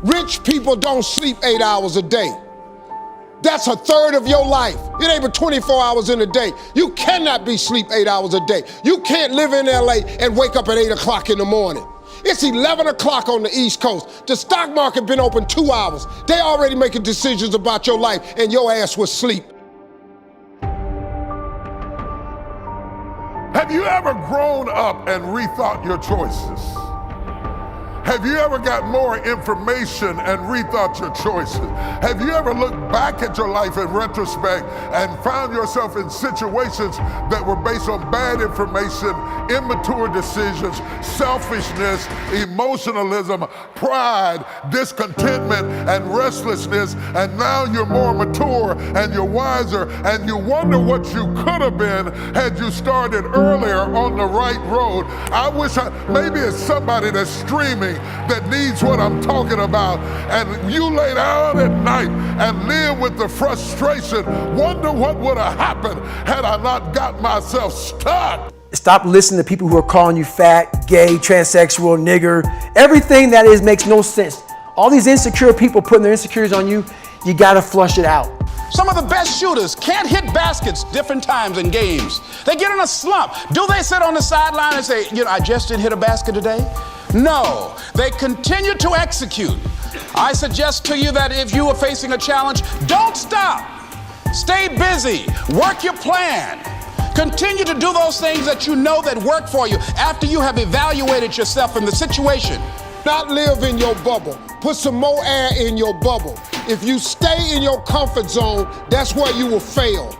Rich people don't sleep 8 hours a day. That's a third of your life. It ain't but 24 hours in a day. You cannot be sleep 8 hours a day. You can't live in LA and wake up at 8 o'clock in the morning. It's 11 o'clock on the East Coast. The stock market been open 2 hours. They already making decisions about your life and your ass was asleep. Have you ever grown up and rethought your choices? Have you ever got more information and rethought your choices? Have you ever looked back at your life in retrospect and found yourself in situations that were based on bad information, immature decisions, selfishness, emotionalism, pride, discontentment, and restlessness, and now you're more mature and you're wiser and you wonder what you could have been had you started earlier on the right road? I wish maybe it's somebody that's streaming that needs what I'm talking about, and you lay down at night and live with the frustration, wonder what would have happened had I not got myself stuck. Stop listening to people who are calling you fat, gay, transsexual, nigger. Everything that is makes no sense. All these insecure people putting their insecurities on you, you gotta flush it out. Some of the best shooters can't hit baskets different times in games. They get in a slump. Do they sit on the sideline and say, I just didn't hit a basket today? No, they continue to execute. I suggest to you that if you are facing a challenge, don't stop. Stay busy, work your plan. Continue to do those things that you know that work for you after you have evaluated yourself in the situation. Not live in your bubble. Put some more air in your bubble. If you stay in your comfort zone, that's where you will fail.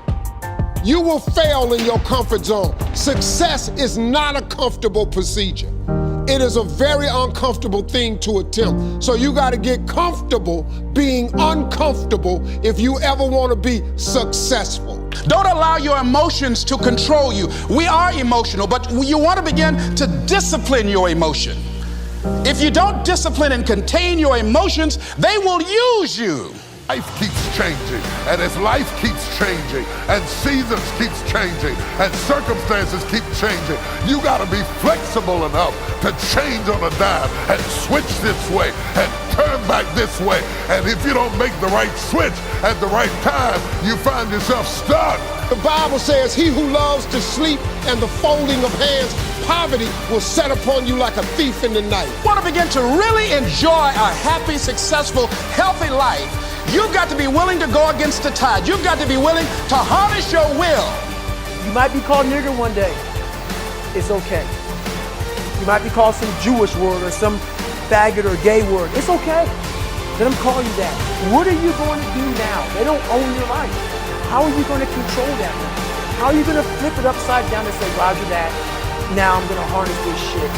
You will fail in your comfort zone. Success is not a comfortable procedure. It is a very uncomfortable thing to attempt. So you gotta get comfortable being uncomfortable if you ever wanna be successful. Don't allow your emotions to control you. We are emotional, but you wanna begin to discipline your emotion. If you don't discipline and contain your emotions, they will use you. Life keeps changing, and as life keeps changing, and seasons keeps changing, and circumstances keep changing, you gotta be flexible enough to change on a dime and switch this way and turn back this way. And if you don't make the right switch at the right time, you find yourself stuck. The Bible says, he who loves to sleep and the folding of hands, poverty will set upon you like a thief in the night. Want to begin to really enjoy a happy, successful, healthy life, you've got to be willing to go against the tide. You've got to be willing to harness your will. You might be called nigger one day. It's okay. You might be called some Jewish word or some faggot or gay word. It's okay. Let them call you that. What are you going to do now? They don't own your life. How are you going to control that now? How are you going to flip it upside down and say, Roger that, now I'm going to harness this shit,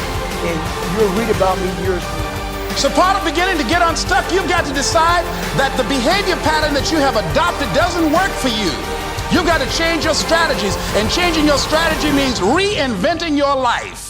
and you'll read about me years from now. So part of beginning to get unstuck, you've got to decide that the behavior pattern that you have adopted doesn't work for you. You've got to change your strategies, and changing your strategy means reinventing your life.